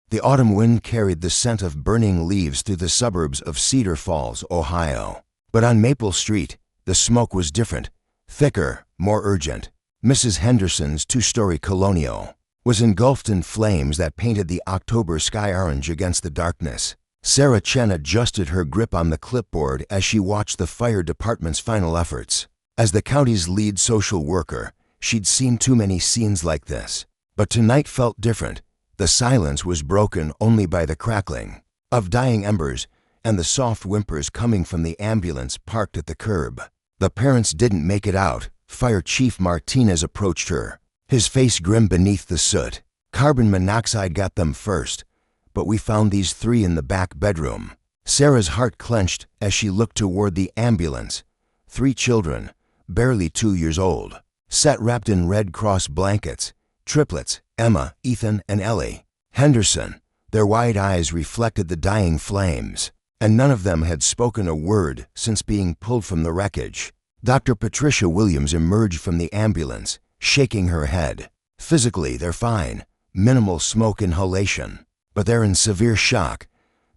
The autumn wind carried the scent of burning leaves through the suburbs of Cedar Falls, Ohio. But on Maple Street, the smoke was different, thicker, more urgent. Mrs. Henderson's two-story colonial was engulfed in flames that painted the October sky orange against the darkness. Sarah Chen adjusted her grip on the clipboard as she watched the fire department's final efforts. As the county's lead social worker, she'd seen too many scenes like this. But tonight felt different. The silence was broken only by the crackling of dying embers and the soft whimpers coming from the ambulance parked at the curb. The parents didn't make it out. Fire Chief Martinez approached her, his face grim beneath the soot. Carbon monoxide got them first, but we found these three in the back bedroom. Sarah's heart clenched as she looked toward the ambulance. 3 children, barely 2 years old, sat wrapped in Red Cross blankets. Triplets, Emma, Ethan, and Ellie Henderson. Their wide eyes reflected the dying flames, and none of them had spoken a word since being pulled from the wreckage. Dr. Patricia Williams emerged from the ambulance, shaking her head. Physically, they're fine. Minimal smoke inhalation. But they're in severe shock.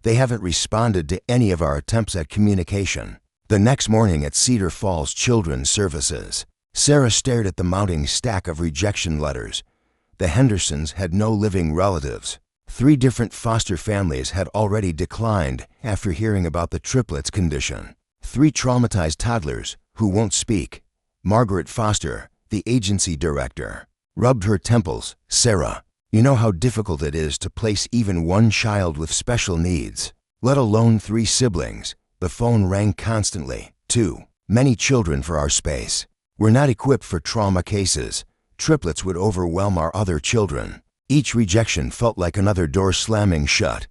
They haven't responded to any of our attempts at communication. The next morning at Cedar Falls Children's Services, Sarah stared at the mounting stack of rejection letters. The Hendersons had no living relatives. 3 different foster families had already declined after hearing about the triplets' condition. 3 traumatized toddlers who won't speak. Margaret Foster, the agency director, rubbed her temples. Sarah, you know how difficult it is to place even one child with special needs, let alone 3 siblings. The phone rang constantly. Too many children for our space. We're not equipped for trauma cases. Triplets would overwhelm our other children. Each rejection felt like another door slamming shut.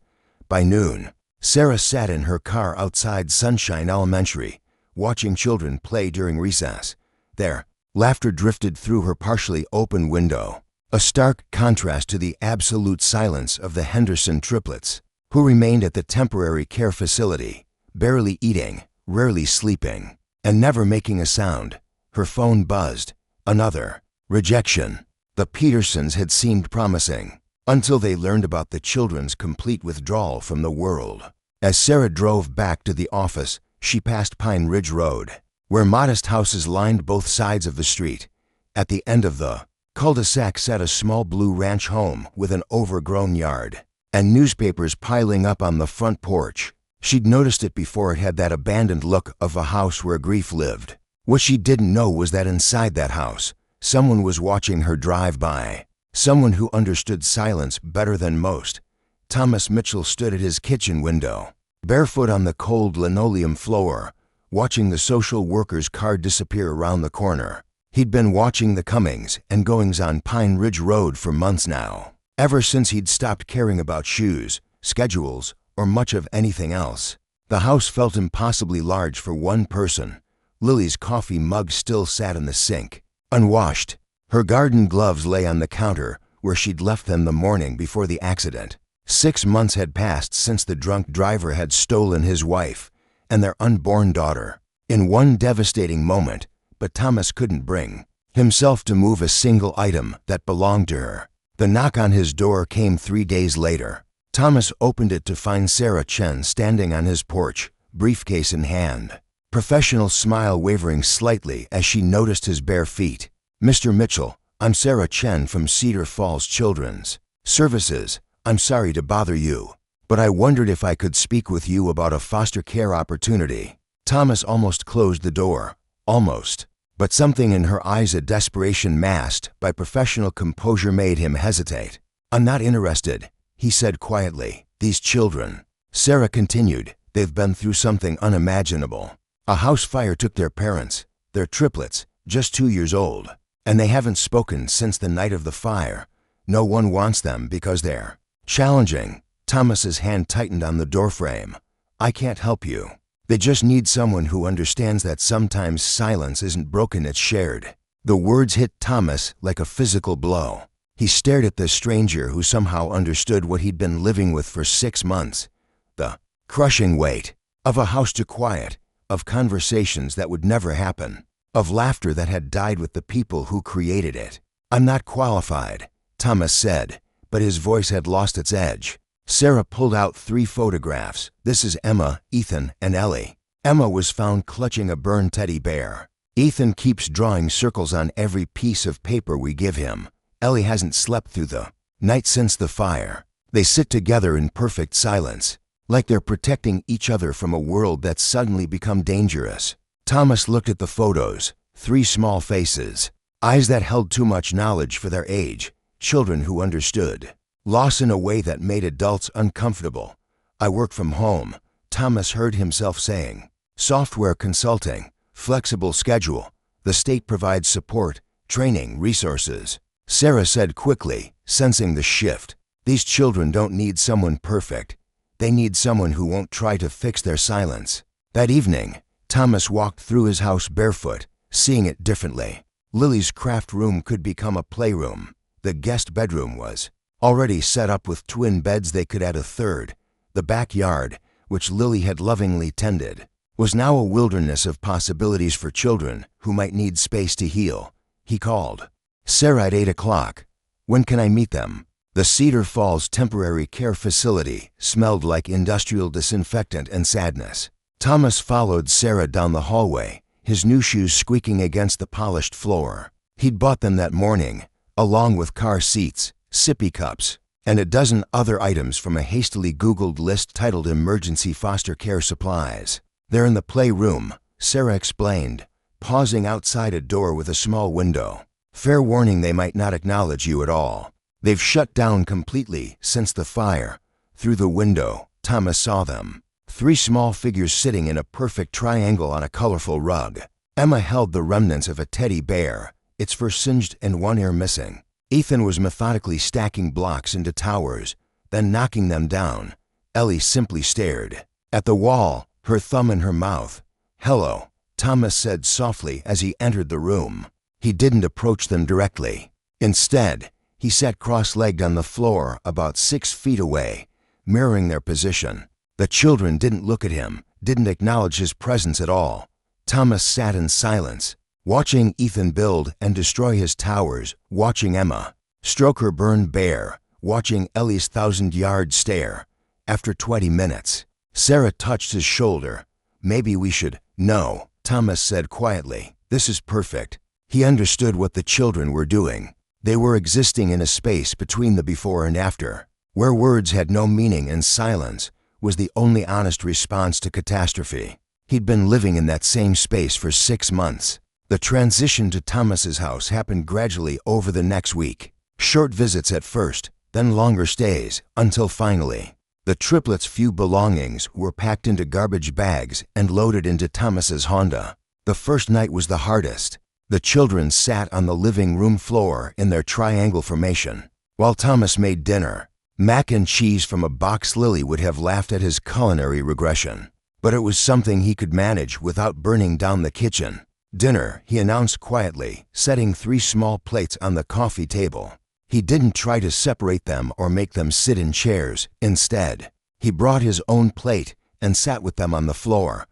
By noon, Sarah sat in her car outside Sunshine Elementary, watching children play during recess. Their laughter drifted through her partially open window, a stark contrast to the absolute silence of the Henderson triplets, who remained at the temporary care facility, barely eating, rarely sleeping, and never making a sound. Her phone buzzed. Another rejection. The Petersons had seemed promising, until they learned about the children's complete withdrawal from the world. As Sarah drove back to the office, she passed Pine Ridge Road, where modest houses lined both sides of the street. At the end of the cul-de-sac sat a small blue ranch home with an overgrown yard, and newspapers piling up on the front porch. She'd noticed it before. It had that abandoned look of a house where grief lived. What she didn't know was that inside that house, someone was watching her drive by. Someone who understood silence better than most. Thomas Mitchell stood at his kitchen window, barefoot on the cold linoleum floor, watching the social worker's car disappear around the corner. He'd been watching the comings and goings on Pine Ridge Road for months now, ever since he'd stopped caring about shoes, schedules, or much of anything else. The house felt impossibly large for one person. Lily's coffee mug still sat in the sink, unwashed. Her garden gloves lay on the counter where she'd left them the morning before the accident. 6 months had passed since the drunk driver had stolen his wife and their unborn daughter in one devastating moment, but Thomas couldn't bring himself to move a single item that belonged to her. The knock on his door came 3 days later. Thomas opened it to find Sarah Chen standing on his porch, briefcase in hand, professional smile wavering slightly as she noticed his bare feet. "Mr. Mitchell, I'm Sarah Chen from Cedar Falls Children's Services. I'm sorry to bother you, but I wondered if I could speak with you about a foster care opportunity." Thomas almost closed the door. Almost. But something in her eyes, a desperation masked by professional composure, made him hesitate. "I'm not interested," he said quietly. "These children," Sarah continued, "they've been through something unimaginable. A house fire took their parents. They're triplets, just 2 years old, and they haven't spoken since the night of the fire. No one wants them because they're challenging." Thomas's hand tightened on the doorframe. "I can't help you. They just need someone who understands that sometimes silence isn't broken, it's shared." The words hit Thomas like a physical blow. He stared at the stranger who somehow understood what he'd been living with for 6 months. The crushing weight of a house too quiet, of conversations that would never happen, of laughter that had died with the people who created it. "I'm not qualified," Thomas said, but his voice had lost its edge. Sarah pulled out 3 photographs. This is Emma, Ethan, and Ellie. Emma was found clutching a burned teddy bear. Ethan keeps drawing circles on every piece of paper we give him. Ellie hasn't slept through the night since the fire. They sit together in perfect silence, like they're protecting each other from a world that's suddenly become dangerous. Thomas looked at the photos. 3 small faces, eyes that held too much knowledge for their age, children who understood, lost in a way that made adults uncomfortable. I work from home, Thomas heard himself saying. Software consulting, flexible schedule. The state provides support, training, resources. Sarah said quickly, sensing the shift. These children don't need someone perfect. They need someone who won't try to fix their silence. That evening, Thomas walked through his house barefoot, seeing it differently. Lily's craft room could become a playroom. The guest bedroom was already set up with twin beds. They could add a third. The backyard, which Lily had lovingly tended, was now a wilderness of possibilities for children who might need space to heal. He called Sarah at 8 o'clock. When can I meet them? The Cedar Falls temporary care facility smelled like industrial disinfectant and sadness. Thomas followed Sarah down the hallway, his new shoes squeaking against the polished floor. He'd bought them that morning, along with car seats, sippy cups, and a dozen other items from a hastily Googled list titled Emergency Foster Care Supplies. They're in the playroom, Sarah explained, pausing outside a door with a small window. Fair warning, they might not acknowledge you at all. They've shut down completely since the fire. Through the window, Thomas saw them. 3 small figures sitting in a perfect triangle on a colorful rug. Emma held the remnants of a teddy bear, its fur singed and one ear missing. Ethan was methodically stacking blocks into towers, then knocking them down. Ellie simply stared at the wall, her thumb in her mouth. Hello, Thomas said softly as he entered the room. He didn't approach them directly. Instead, he sat cross-legged on the floor about 6 feet away, mirroring their position. The children didn't look at him, didn't acknowledge his presence at all. Thomas sat in silence, watching Ethan build and destroy his towers, watching Emma stroke her burned bear, watching Ellie's 1,000-yard stare. After 20 minutes, Sarah touched his shoulder. Maybe we should. No, Thomas said quietly. This is perfect. He understood what the children were doing. They were existing in a space between the before and after, where words had no meaning and silence was the only honest response to catastrophe. He'd been living in that same space for 6 months. The transition to Thomas's house happened gradually over the next week. Short visits at first, then longer stays, until finally, the triplets' few belongings were packed into garbage bags and loaded into Thomas's Honda. The first night was the hardest. The children sat on the living room floor in their triangle formation, while Thomas made dinner. Mac and cheese from a box. Lily would have laughed at his culinary regression, but it was something he could manage without burning down the kitchen. Dinner, he announced quietly, setting 3 small plates on the coffee table. He didn't try to separate them or make them sit in chairs. Instead, he brought his own plate and sat with them on the floor.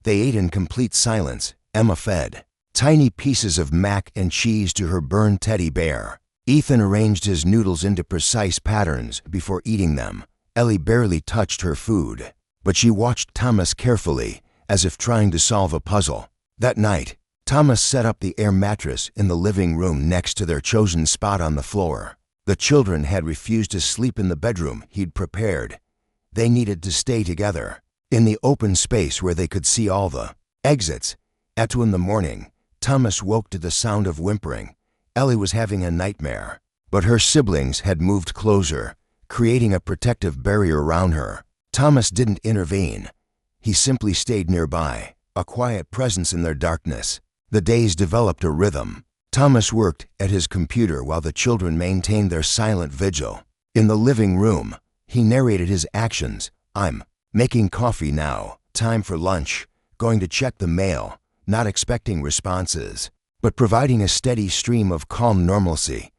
They ate in complete silence. Emma fed tiny pieces of mac and cheese to her burned teddy bear. Ethan arranged his noodles into precise patterns before eating them. Ellie barely touched her food, but she watched Thomas carefully, as if trying to solve a puzzle. That night, Thomas set up the air mattress in the living room next to their chosen spot on the floor. The children had refused to sleep in the bedroom he'd prepared. They needed to stay together, in the open space where they could see all the exits. At 2 in the morning, Thomas woke to the sound of whimpering. Ellie was having a nightmare, but her siblings had moved closer, creating a protective barrier around her. Thomas didn't intervene. He simply stayed nearby, a quiet presence in their darkness. The days developed a rhythm. Thomas worked at his computer while the children maintained their silent vigil. In the living room, he narrated his actions. I'm making coffee now, time for lunch, going to check the mail, not expecting responses, but providing a steady stream of calm normalcy.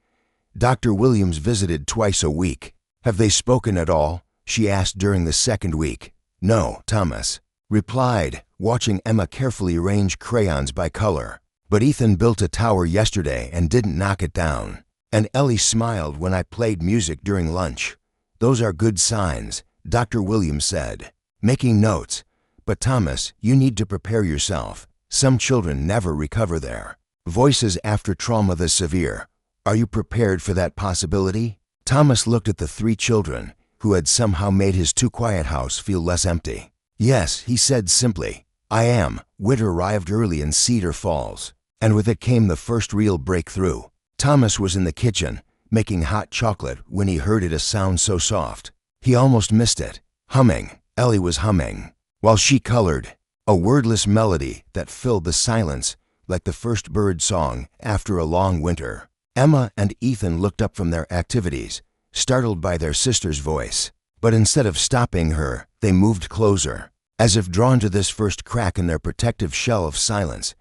Dr. Williams visited twice a week. Have they spoken at all? She asked during the 2nd week. No, Thomas replied, watching Emma carefully arrange crayons by color. But Ethan built a tower yesterday and didn't knock it down. And Ellie smiled when I played music during lunch. Those are good signs, Dr. Williams said, making notes. But Thomas, you need to prepare yourself. Some children never recover their voices after trauma this severe. Are you prepared for that possibility? Thomas looked at the 3 children, who had somehow made his too-quiet house feel less empty. Yes, he said simply. I am. Winter arrived early in Cedar Falls, and with it came the first real breakthrough. Thomas was in the kitchen, making hot chocolate when he heard it, a sound so soft. He almost missed it. Humming. Ellie was humming, while she colored. A wordless melody that filled the silence like the first bird song after a long winter. Emma and Ethan looked up from their activities, startled by their sister's voice. But instead of stopping her, they moved closer, as if drawn to this first crack in their protective shell of silence.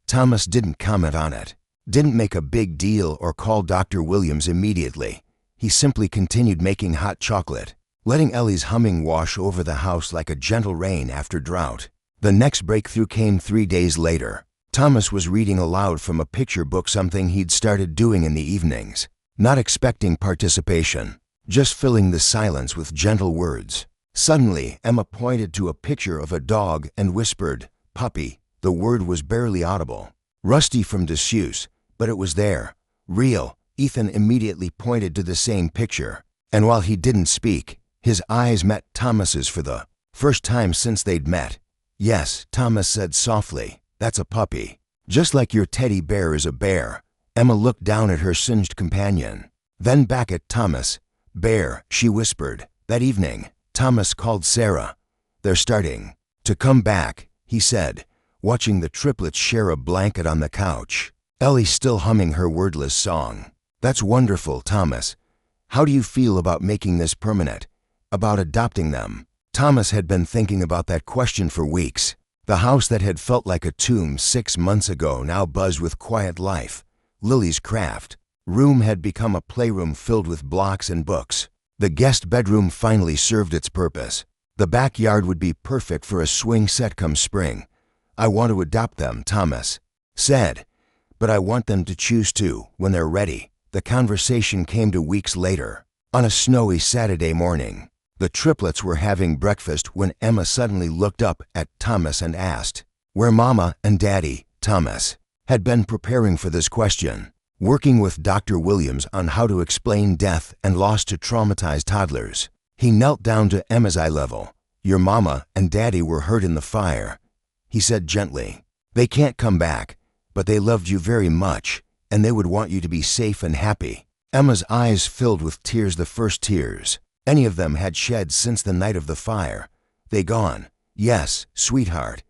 Thomas didn't comment on it, didn't make a big deal or call Dr. Williams immediately. He simply continued making hot chocolate, letting Ellie's humming wash over the house like a gentle rain after drought. The next breakthrough came 3 days later. Thomas was reading aloud from a picture book, something he'd started doing in the evenings, not expecting participation, just filling the silence with gentle words. Suddenly, Emma pointed to a picture of a dog and whispered, "Puppy." The word was barely audible, rusty from disuse, but it was there, real. Ethan immediately pointed to the same picture, and while he didn't speak, his eyes met Thomas's for the first time since they'd met. "Yes," Thomas said softly, "that's a puppy. Just like your teddy bear is a bear." Emma looked down at her singed companion, then back at Thomas. "Bear," she whispered. That evening, Thomas called Sarah. "They're starting to come back," he said, watching the triplets share a blanket on the couch. Ellie still humming her wordless song. "That's wonderful, Thomas. How do you feel about making this permanent? About adopting them?" Thomas had been thinking about that question for weeks. The house that had felt like a tomb 6 months ago now buzzed with quiet life. Lily's craft room had become a playroom filled with blocks and books. The guest bedroom finally served its purpose. The backyard would be perfect for a swing set come spring. "I want to adopt them," Thomas said, "but I want them to choose to when they're ready." The conversation came to weeks later, on a snowy Saturday morning. The triplets were having breakfast when Emma suddenly looked up at Thomas and asked, "Where Mama and Daddy?" Thomas had been preparing for this question, working with Dr. Williams on how to explain death and loss to traumatized toddlers. He knelt down to Emma's eye level. "Your Mama and Daddy were hurt in the fire," he said gently. "They can't come back, but they loved you very much, and they would want you to be safe and happy." Emma's eyes filled with tears, the first tears any of them had shed since the night of the fire. "They gone?" "Yes, sweetheart.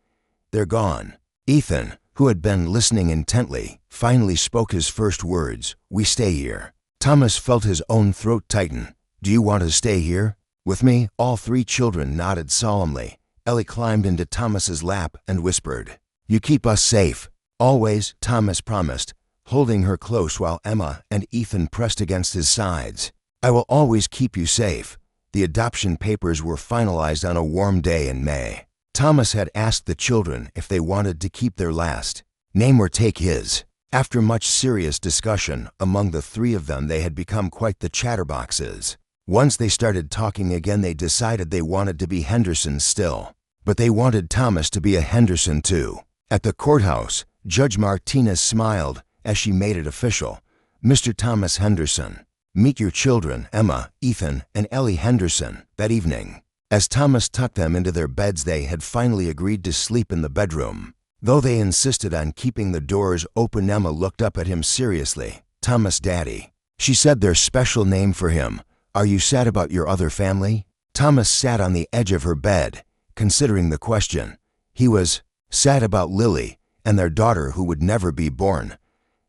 They're gone." Ethan, who had been listening intently, finally spoke his first words. "We stay here." Thomas felt his own throat tighten. "Do you want to stay here with me?" All 3 children nodded solemnly. Ellie climbed into Thomas's lap and whispered, "You keep us safe." "Always," Thomas promised, holding her close while Emma and Ethan pressed against his sides. "I will always keep you safe." The adoption papers were finalized on a warm day in May. Thomas had asked the children if they wanted to keep their last name or take his. After much serious discussion among the 3 of them, they had become quite the chatterboxes. Once they started talking again, they decided they wanted to be Hendersons still. But they wanted Thomas to be a Henderson too. At the courthouse, Judge Martinez smiled as she made it official. "Mr. Thomas Henderson, meet your children, Emma, Ethan, and Ellie Henderson." That evening, as Thomas tucked them into their beds, they had finally agreed to sleep in the bedroom. Though they insisted on keeping the doors open, Emma looked up at him seriously. "Thomas, Daddy." She said their special name for him. "Are you sad about your other family?" Thomas sat on the edge of her bed, considering the question. He was sad about Lily and their daughter who would never be born.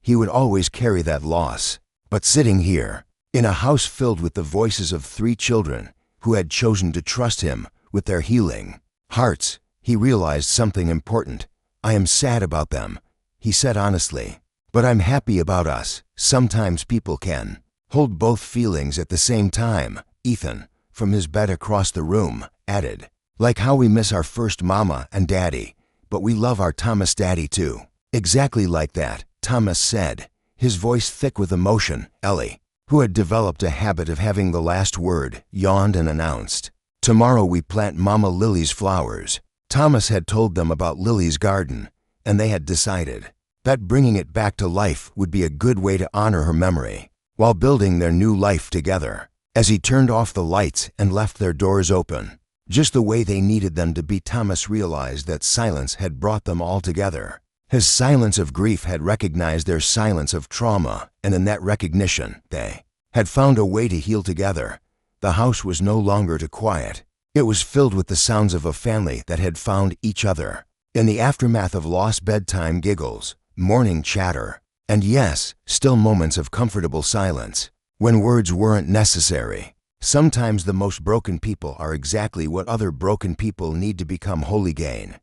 He would always carry that loss. But sitting here, in a house filled with the voices of 3 children who had chosen to trust him with their healing hearts, he realized something important. "I am sad about them," he said honestly, "but I'm happy about us." Sometimes people can hold both feelings at the same time. Ethan, from his bed across the room, added, "Like how we miss our first Mama and Daddy, but we love our Thomas Daddy too." "Exactly like that," Thomas said, his voice thick with emotion. "Ellie, who had developed a habit of having the last word, yawned and announced, "Tomorrow we plant Mama Lily's flowers." Thomas had told them about Lily's garden, and they had decided that bringing it back to life would be a good way to honor her memory while building their new life together. As he turned off the lights and left their doors open, just the way they needed them to be, Thomas realized that silence had brought them all together. His silence of grief had recognized their silence of trauma, and in that recognition, they had found a way to heal together. The house was no longer too quiet. It was filled with the sounds of a family that had found each other. In the aftermath of lost bedtime giggles, morning chatter, and yes, still moments of comfortable silence, when words weren't necessary. Sometimes the most broken people are exactly what other broken people need to become whole again.